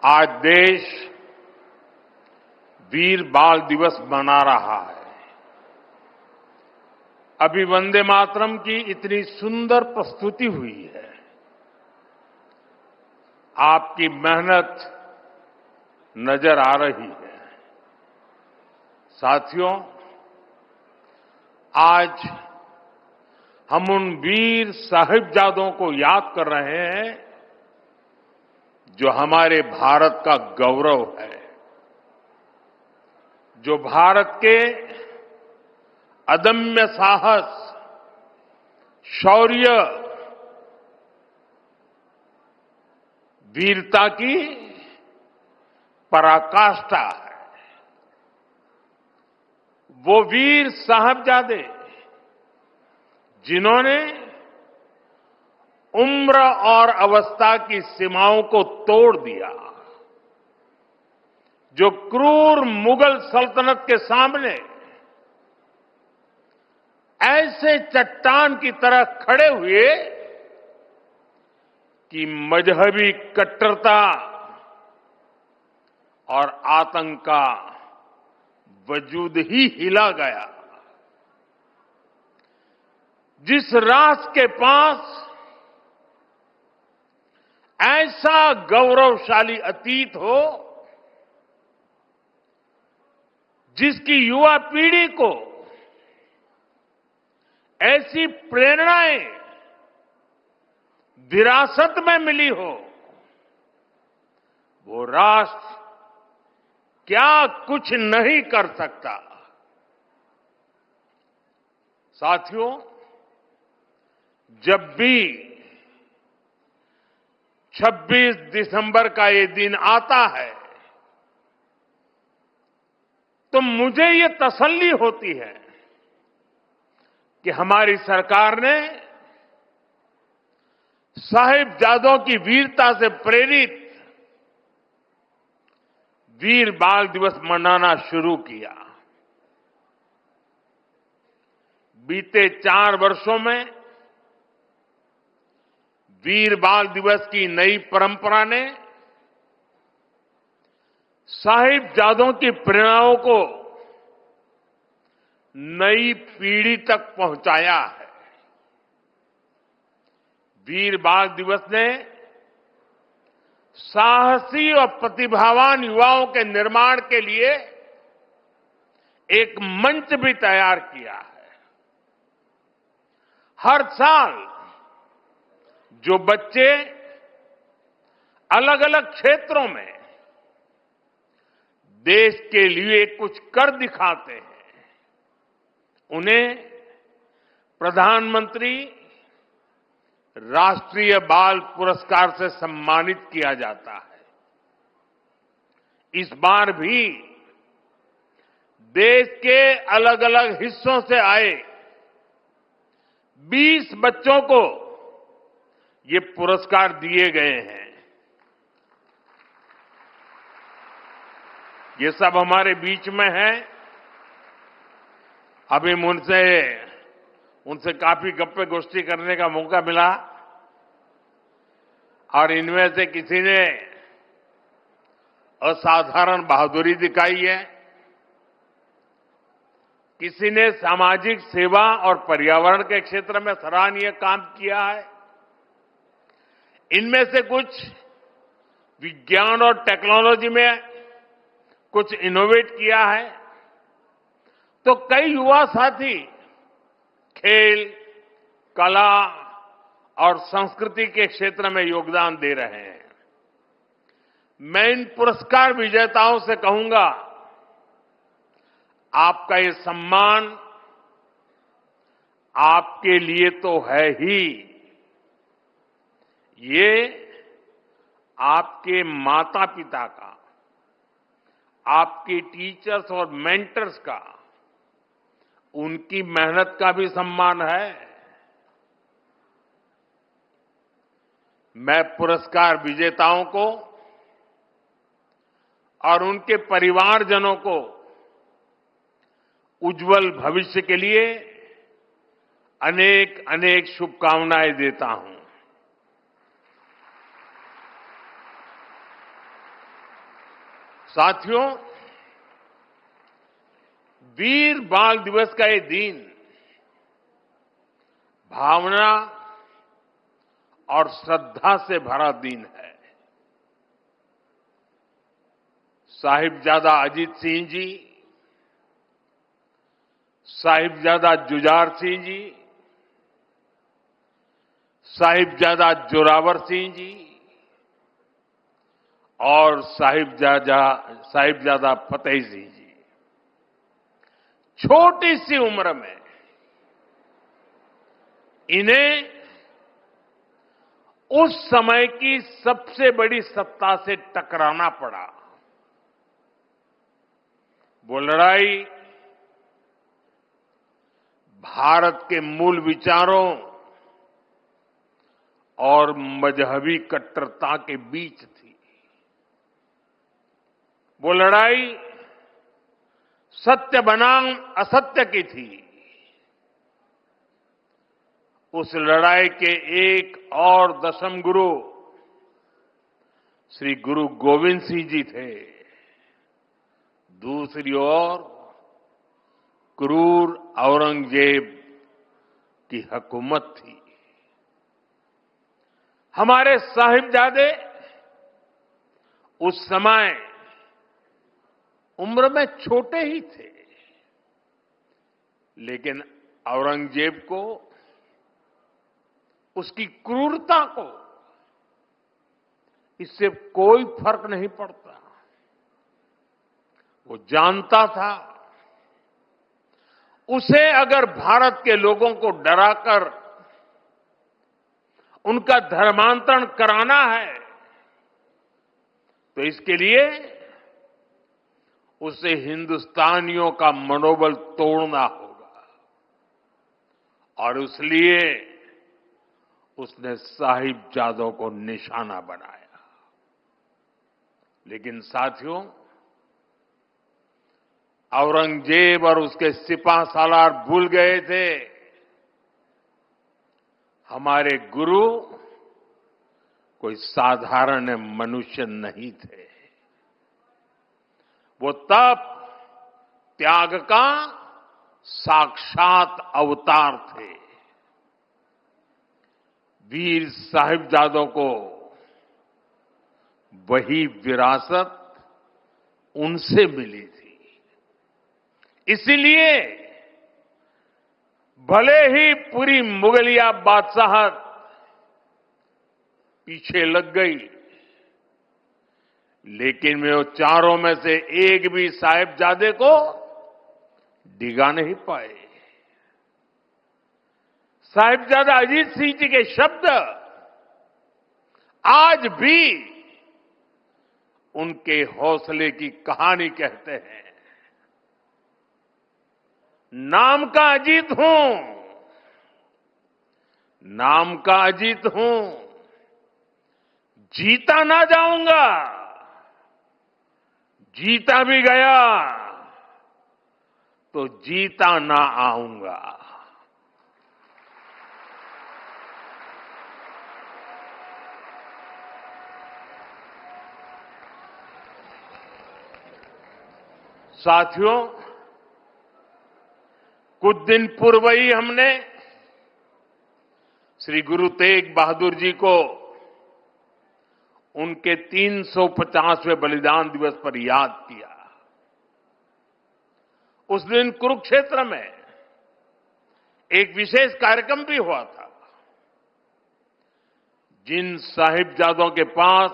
आज देश वीर बाल दिवस मना रहा है। अभी वंदे मातरम की इतनी सुंदर प्रस्तुति हुई है। आपकी मेहनत नजर आ रही है। साथियों, आज हम उन वीर साहिबजादों को याद कर रहे हैं जो हमारे भारत का गौरव है, जो भारत के अदम्य साहस, शौर्य, वीरता की पराकाष्ठा है। वो वीर साहिबजादे जिन्होंने उम्र और अवस्था की सीमाओं को तोड़ दिया, जो क्रूर मुगल सल्तनत के सामने ऐसे चट्टान की तरह खड़े हुए कि मजहबी कट्टरता और आतंक का वजूद ही हिला गया। जिस राष्ट्र के पास ऐसा गौरवशाली अतीत हो, जिसकी युवा पीढ़ी को ऐसी प्रेरणाएं विरासत में मिली हो, वो राष्ट्र क्या कुछ नहीं कर सकता। साथियों, जब भी 26 दिसंबर का ये दिन आता है तो मुझे ये तसल्ली होती है कि हमारी सरकार ने साहिबजादों की वीरता से प्रेरित वीर बाल दिवस मनाना शुरू किया। बीते 4 वर्षों में वीर बाल दिवस की नई परंपरा ने साहिबजादों की प्रेरणाओं को नई पीढ़ी तक पहुंचाया है। वीर बाल दिवस ने साहसी और प्रतिभावान युवाओं के निर्माण के लिए एक मंच भी तैयार किया है। हर साल जो बच्चे अलग अलग क्षेत्रों में देश के लिए कुछ कर दिखाते हैं, उन्हें प्रधानमंत्री राष्ट्रीय बाल पुरस्कार से सम्मानित किया जाता है। इस बार भी देश के अलग अलग हिस्सों से आए 20 बच्चों को ये पुरस्कार दिए गए हैं। ये सब हमारे बीच में है। अभी उनसे काफी गप्पे गोष्ठी करने का मौका मिला और इनमें से किसी ने असाधारण बहादुरी दिखाई है, किसी ने सामाजिक सेवा और पर्यावरण के क्षेत्र में सराहनीय काम किया है। इनमें से कुछ विज्ञान और टेक्नोलॉजी में कुछ इनोवेट किया है, तो कई युवा साथी खेल, कला और संस्कृति के क्षेत्र में योगदान दे रहे हैं। मैं इन पुरस्कार विजेताओं से कहूंगा, आपका ये सम्मान आपके लिए तो है ही, ये आपके माता पिता का, आपके टीचर्स और मेंटर्स का, उनकी मेहनत का भी सम्मान है। मैं पुरस्कार विजेताओं को और उनके परिवारजनों को उज्जवल भविष्य के लिए अनेक अनेक शुभकामनाएं देता हूं। साथियों, वीर बाल दिवस का ये दिन भावना और श्रद्धा से भरा दिन है। साहिबजादा अजीत सिंह जी, साहिबजादा जुझार सिंह जी, साहिबजादा जोरावर सिंह जी और साहिबजादा फतेह सिंह जी छोटी सी उम्र में इन्हें उस समय की सबसे बड़ी सत्ता से टकराना पड़ा। वो लड़ाई भारत के मूल विचारों और मजहबी कट्टरता के बीच थी। वो लड़ाई सत्य बनाम असत्य की थी। उस लड़ाई के एक और दशम गुरु श्री गुरु गोविंद सिंह जी थे। दूसरी ओर क्रूर औरंगजेब की हुकूमत थी। हमारे साहिबजादे उस समय उम्र में छोटे ही थे, लेकिन औरंगजेब को, उसकी क्रूरता को इससे कोई फर्क नहीं पड़ता। वो जानता था उसे अगर भारत के लोगों को डराकर उनका धर्मांतरण कराना है तो इसके लिए उसे हिंदुस्तानियों का मनोबल तोड़ना होगा, और इसलिए उसने साहिबजादों को निशाना बनाया। लेकिन साथियों, औरंगजेब और उसके सिपाह सालार भूल गए थे हमारे गुरु कोई साधारण मनुष्य नहीं थे। वो तप त्याग का साक्षात अवतार थे। वीर साहिबजादों को वही विरासत उनसे मिली थी। इसीलिए भले ही पूरी मुगलिया बादशाहत पीछे लग गई, लेकिन वे वो चारों में से एक भी साहिबजादे को डिगा नहीं पाए। साहिबजादा अजीत सिंह जी के शब्द आज भी उनके हौसले की कहानी कहते हैं। नाम का अजीत हूं, नाम का अजीत हूं, जीता ना जाऊंगा, जीता भी गया तो जीता ना आऊंगा। साथियों, कुछ दिन पूर्व ही हमने श्री गुरु तेग बहादुर जी को उनके 350वें बलिदान दिवस पर याद किया। उस दिन कुरुक्षेत्र में एक विशेष कार्यक्रम भी हुआ था। जिन साहिबजादों के पास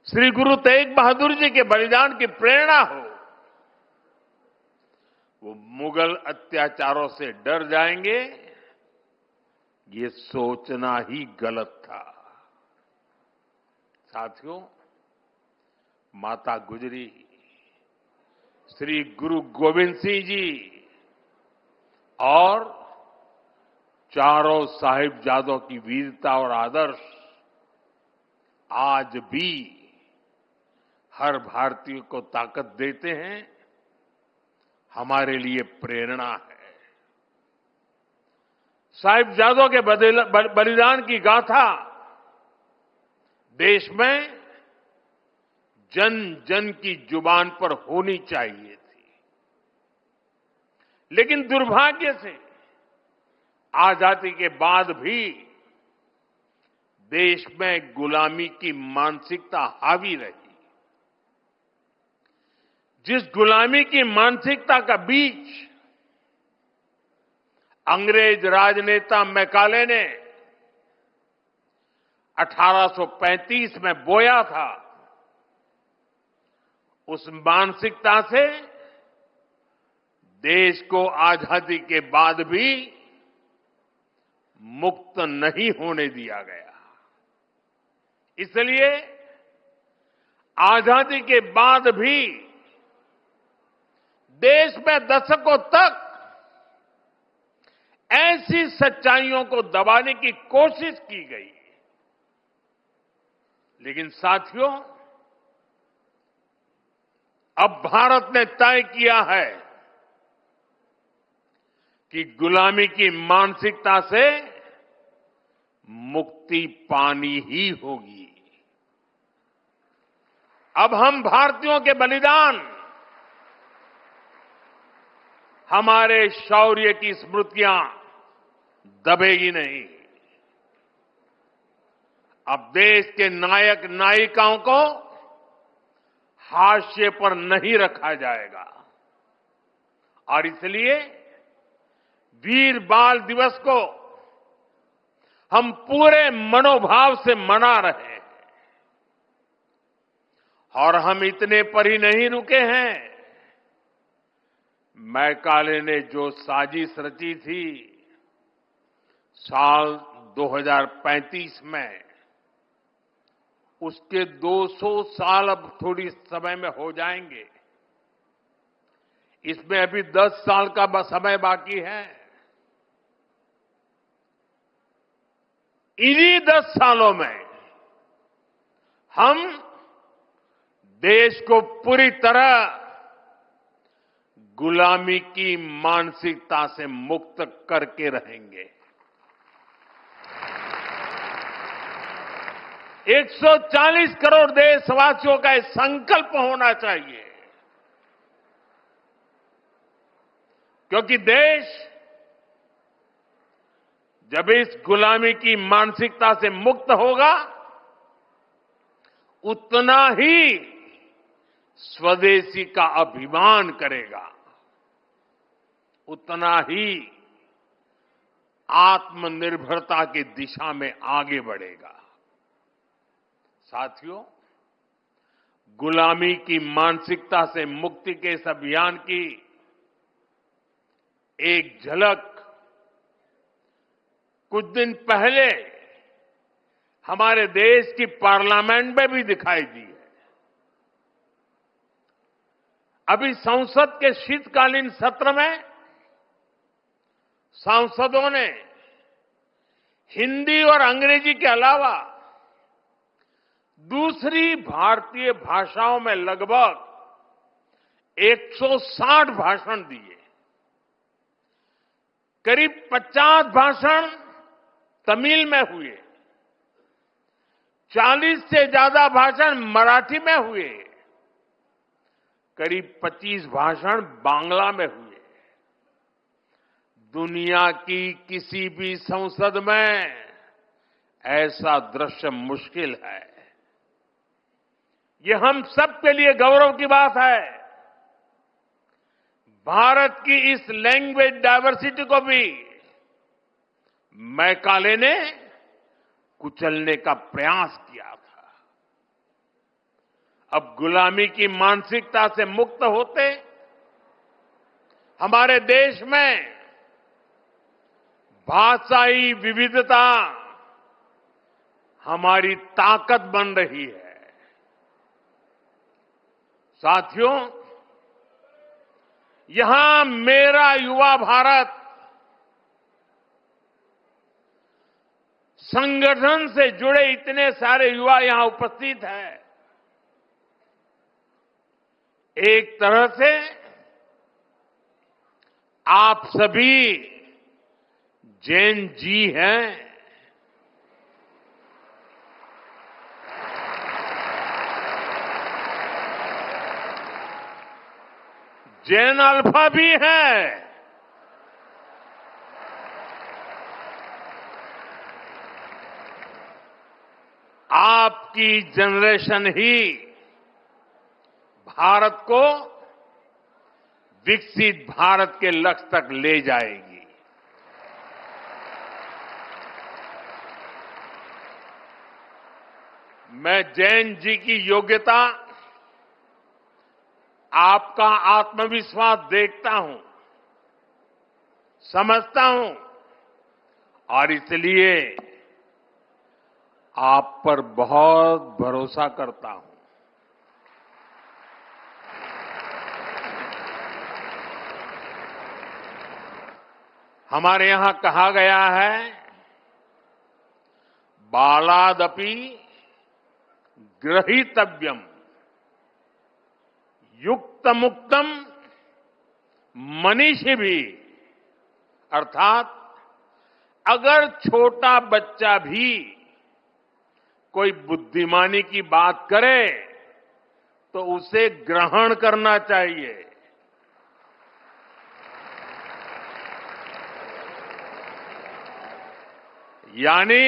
श्री गुरु तेग बहादुर जी के बलिदान की प्रेरणा हो, वो मुगल अत्याचारों से डर जाएंगे, ये सोचना ही गलत था। साथियों, माता गुजरी, श्री गुरु गोविंद सिंह जी और चारों साहिबजादों की वीरता और आदर्श आज भी हर भारतीय को ताकत देते हैं, हमारे लिए प्रेरणा है। साहिबजादों के बलिदान की गाथा देश में जन जन की जुबान पर होनी चाहिए थी। लेकिन दुर्भाग्य से आजादी के बाद भी देश में गुलामी की मानसिकता हावी रही। जिस गुलामी की मानसिकता का बीज अंग्रेज राजनेता मैकाले ने 1835 में बोया था, उस मानसिकता से देश को आजादी के बाद भी मुक्त नहीं होने दिया गया। इसलिए आजादी के बाद भी देश में दशकों तक ऐसी सच्चाइयों को दबाने की कोशिश की गई। लेकिन साथियों, अब भारत ने तय किया है कि गुलामी की मानसिकता से मुक्ति पानी ही होगी। अब हम भारतीयों के बलिदान, हमारे शौर्य की स्मृतियां दबेगी नहीं। अब देश के नायक नायिकाओं को हाशिए पर नहीं रखा जाएगा और इसलिए वीर बाल दिवस को हम पूरे मनोभाव से मना रहे हैं। और हम इतने पर ही नहीं रुके हैं। मैकाले ने जो साजिश रची थी साल 2035 में, उसके 200 साल अब थोड़ी समय में हो जाएंगे। इसमें अभी 10 साल का समय बाकी है। इन्हीं 10 सालों में हम देश को पूरी तरह गुलामी की मानसिकता से मुक्त करके रहेंगे। 140 करोड़ देशवासियों का एक संकल्प होना चाहिए, क्योंकि देश जब इस गुलामी की मानसिकता से मुक्त होगा, उतना ही स्वदेशी का अभिमान करेगा, उतना ही आत्मनिर्भरता की दिशा में आगे बढ़ेगा। साथियों, गुलामी की मानसिकता से मुक्ति के इस अभियान की एक झलक कुछ दिन पहले हमारे देश की पार्लियामेंट में भी दिखाई दी है। अभी संसद के शीतकालीन सत्र में सांसदों ने हिंदी और अंग्रेजी के अलावा दूसरी भारतीय भाषाओं में लगभग 160 भाषण दिए। करीब 50 भाषण तमिल में हुए, 40 से ज्यादा भाषण मराठी में हुए, करीब 25 भाषण बांग्ला में हुए। दुनिया की किसी भी संसद में ऐसा दृश्य मुश्किल है। ये हम सब के लिए गौरव की बात है। भारत की इस लैंग्वेज डायवर्सिटी को भी मैकाले ने कुचलने का प्रयास किया था। अब गुलामी की मानसिकता से मुक्त होते हमारे देश में भाषाई विविधता हमारी ताकत बन रही है। साथियों, यहां मेरा युवा भारत संगठन से जुड़े इतने सारे युवा यहां उपस्थित हैं। एक तरह से आप सभी जैन जी हैं। जेन अल्फा भी है। आपकी जनरेशन ही भारत को विकसित भारत के लक्ष्य तक ले जाएगी। मैं जैन जी की योग्यता, आपका आत्मविश्वास देखता हूं, समझता हूं और इसलिए आप पर बहुत भरोसा करता हूं। हमारे यहां कहा गया है, बालादपि ग्रहीतव्यम युक्त मुक्तम मनीषी भी, अर्थात अगर छोटा बच्चा भी कोई बुद्धिमानी की बात करे तो उसे ग्रहण करना चाहिए। यानी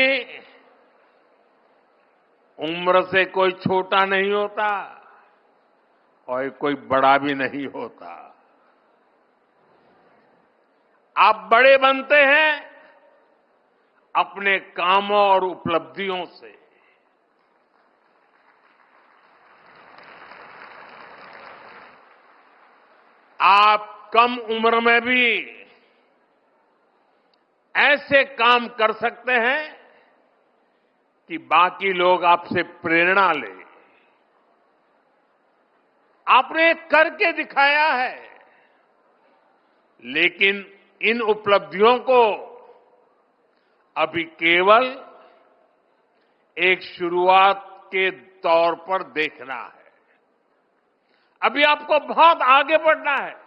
उम्र से कोई छोटा नहीं होता और कोई बड़ा भी नहीं होता। आप बड़े बनते हैं अपने कामों और उपलब्धियों से। आप कम उम्र में भी ऐसे काम कर सकते हैं कि बाकी लोग आपसे प्रेरणा लें। आपने करके दिखाया है, लेकिन इन उपलब्धियों को अभी केवल एक शुरुआत के तौर पर देखना है। अभी आपको बहुत आगे बढ़ना है।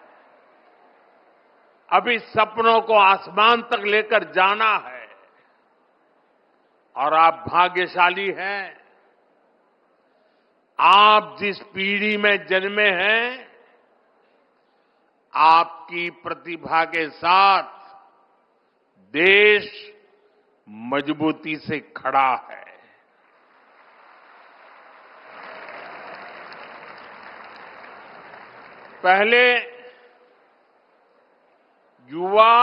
अभी सपनों को आसमान तक लेकर जाना है और आप भाग्यशाली हैं। आप जिस पीढ़ी में जन्मे हैं, आपकी प्रतिभा के साथ देश मजबूती से खड़ा है। पहले युवा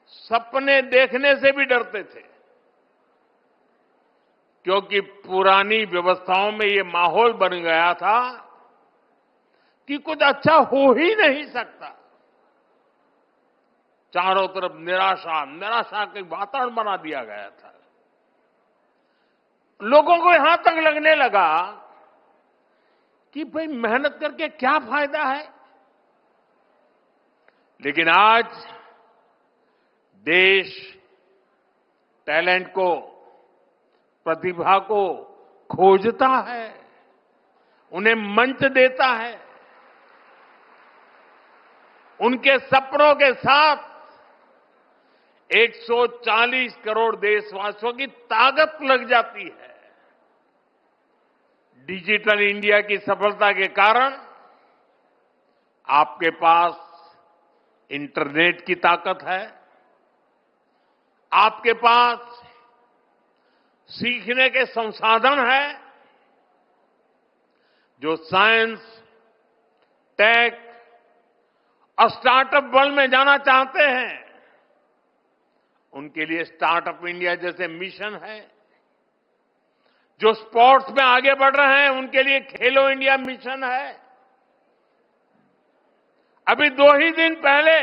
सपने देखने से भी डरते थे, क्योंकि पुरानी व्यवस्थाओं में ये माहौल बन गया था कि कुछ अच्छा हो ही नहीं सकता। चारों तरफ निराशा निराशा के वातावरण बना दिया गया था। लोगों को यहां तक लगने लगा कि भाई मेहनत करके क्या फायदा है। लेकिन आज देश टैलेंट को, प्रतिभा को खोजता है, उन्हें मंच देता है। उनके सपनों के साथ 140 करोड़ देशवासियों की ताकत लग जाती है। डिजिटल इंडिया की सफलता के कारण आपके पास इंटरनेट की ताकत है, आपके पास सीखने के संसाधन है। जो साइंस, टेक और स्टार्टअप वर्ल्ड में जाना चाहते हैं, उनके लिए स्टार्टअप इंडिया जैसे मिशन है। जो स्पोर्ट्स में आगे बढ़ रहे हैं, उनके लिए खेलो इंडिया मिशन है। अभी 2 ही दिन पहले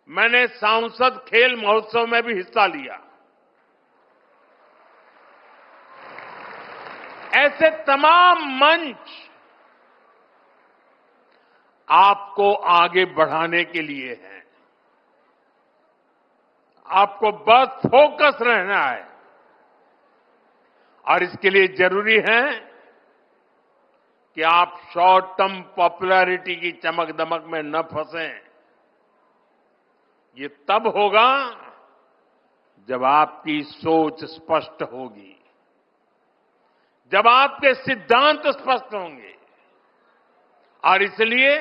मैंने सांसद खेल महोत्सव में भी हिस्सा लिया। ऐसे तमाम मंच आपको आगे बढ़ाने के लिए हैं। आपको बस फोकस रहना है और इसके लिए जरूरी है कि आप शॉर्ट टर्म पॉपुलैरिटी की चमक दमक में न फंसें। ये तब होगा जब आपकी सोच स्पष्ट होगी, जब आपके सिद्धांत स्पष्ट होंगे और इसलिए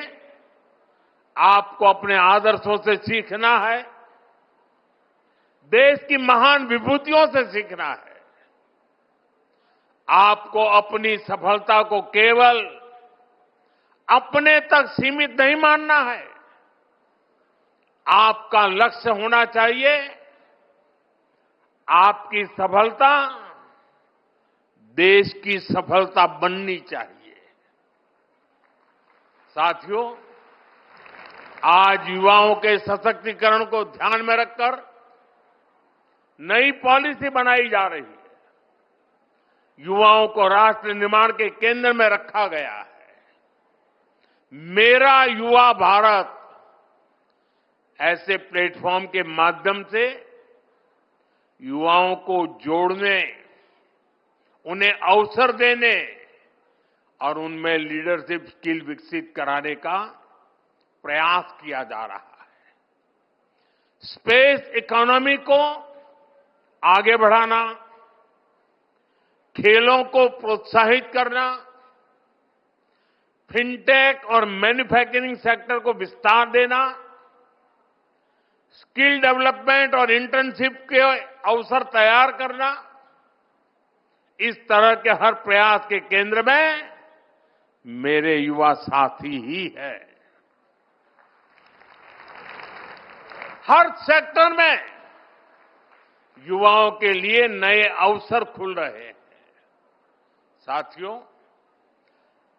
आपको अपने आदर्शों से सीखना है, देश की महान विभूतियों से सीखना है। आपको अपनी सफलता को केवल अपने तक सीमित नहीं मानना है। आपका लक्ष्य होना चाहिए, आपकी सफलता देश की सफलता बननी चाहिए। साथियों, आज युवाओं के सशक्तिकरण को ध्यान में रखकर नई पॉलिसी बनाई जा रही है। युवाओं को राष्ट्र निर्माण के केंद्र में रखा गया है। मेरा युवा भारत ऐसे प्लेटफॉर्म के माध्यम से युवाओं को जोड़ने, उन्हें अवसर देने और उनमें लीडरशिप स्किल विकसित कराने का प्रयास किया जा रहा है। स्पेस इकोनॉमी को आगे बढ़ाना, खेलों को प्रोत्साहित करना, फिनटेक और मैन्युफैक्चरिंग सेक्टर को विस्तार देना, स्किल डेवलपमेंट और इंटर्नशिप के अवसर तैयार करना, इस तरह के हर प्रयास के केंद्र में मेरे युवा साथी ही है। हर सेक्टर में युवाओं के लिए नए अवसर खुल रहे हैं। साथियों,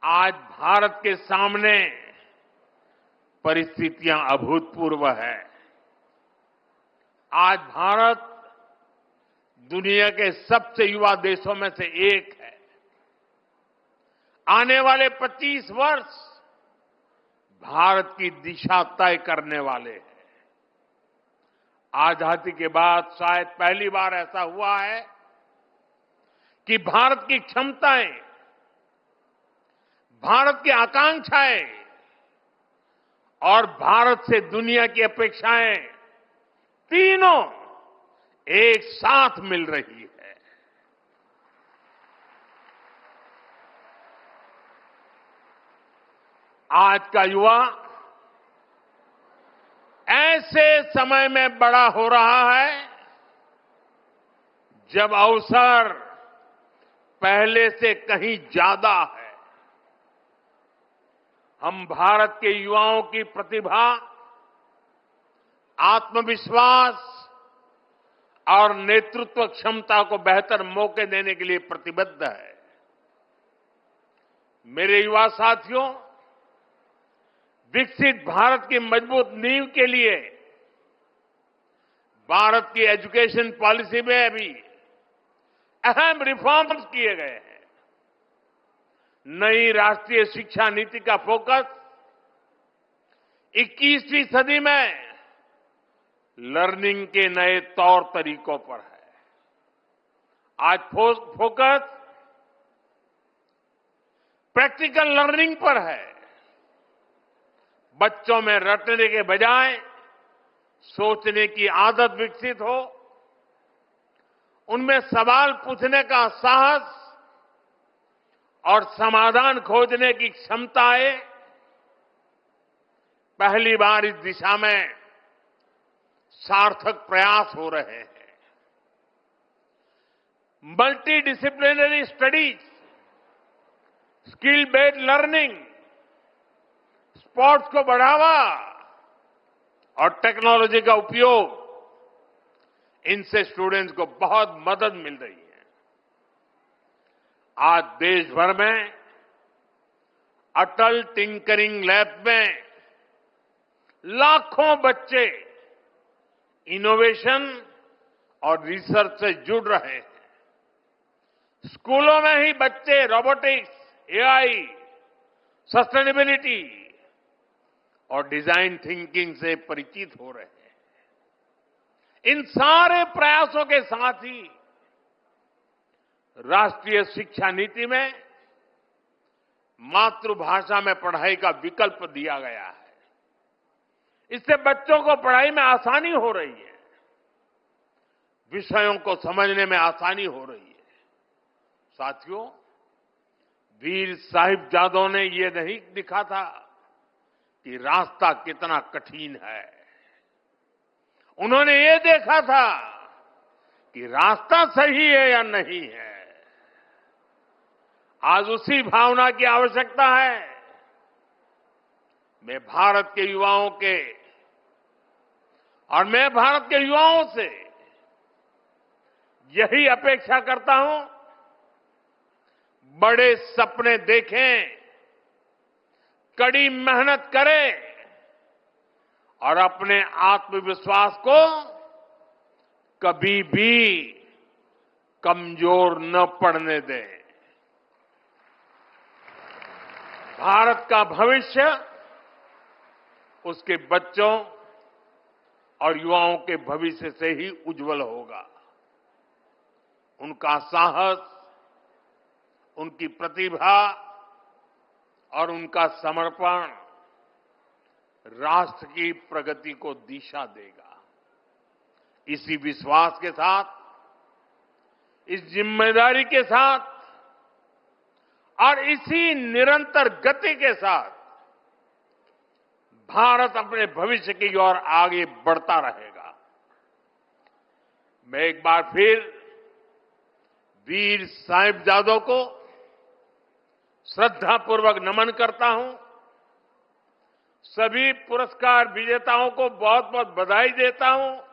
आज भारत के सामने परिस्थितियां अभूतपूर्व है। आज भारत दुनिया के सबसे युवा देशों में से एक है। आने वाले 25 वर्ष भारत की दिशा तय करने वाले हैं। आजादी के बाद शायद पहली बार ऐसा हुआ है कि भारत की क्षमताएं, भारत की आकांक्षाएं और भारत से दुनिया की अपेक्षाएं तीनों एक साथ मिल रही है। आज का युवा ऐसे समय में बड़ा हो रहा है जब अवसर पहले से कहीं ज्यादा है। हम भारत के युवाओं की प्रतिभा, आत्मविश्वास और नेतृत्व क्षमता को बेहतर मौके देने के लिए प्रतिबद्ध है। मेरे युवा साथियों, विकसित भारत की मजबूत नींव के लिए भारत की एजुकेशन पॉलिसी में भी अहम रिफॉर्म्स किए गए हैं। नई राष्ट्रीय शिक्षा नीति का फोकस 21वीं सदी में लर्निंग के नए तौर तरीकों पर है। आज फोकस प्रैक्टिकल लर्निंग पर है। बच्चों में रटने के बजाय सोचने की आदत विकसित हो, उनमें सवाल पूछने का साहस और समाधान खोजने की क्षमता आए। पहली बार इस दिशा में सार्थक प्रयास हो रहे हैं। Multi disciplinary studies, skill based learning, sports को बढ़ावा और टेक्नोलॉजी का उपयोग, इनसे स्टूडेंट्स को बहुत मदद मिल रही है। आज देश भर में अटल टिंकरिंग लैब में लाखों बच्चे इनोवेशन और रिसर्च से जुड़ रहे हैं। स्कूलों में ही बच्चे रोबोटिक्स, एआई, सस्टेनेबिलिटी और डिजाइन थिंकिंग से परिचित हो रहे हैं। इन सारे प्रयासों के साथ ही राष्ट्रीय शिक्षा नीति में मातृभाषा में पढ़ाई का विकल्प दिया गया है। इससे बच्चों को पढ़ाई में आसानी हो रही है, विषयों को समझने में आसानी हो रही है। साथियों, वीर साहिबजादों ने ये नहीं दिखा था कि रास्ता कितना कठिन है। उन्होंने ये देखा था कि रास्ता सही है या नहीं है। आज उसी भावना की आवश्यकता है। मैं भारत के युवाओं से यही अपेक्षा करता हूं, बड़े सपने देखें, कड़ी मेहनत करें और अपने आत्मविश्वास को कभी भी कमजोर न पड़ने दें। भारत का भविष्य उसके बच्चों और युवाओं के भविष्य से ही उज्जवल होगा। उनका साहस, उनकी प्रतिभा और उनका समर्पण राष्ट्र की प्रगति को दिशा देगा। इसी विश्वास के साथ, इस जिम्मेदारी के साथ और इसी निरंतर गति के साथ भारत अपने भविष्य की ओर आगे बढ़ता रहेगा। मैं एक बार फिर वीर साहिबजादों को श्रद्धापूर्वक नमन करता हूं। सभी पुरस्कार विजेताओं को बहुत बहुत बधाई देता हूं।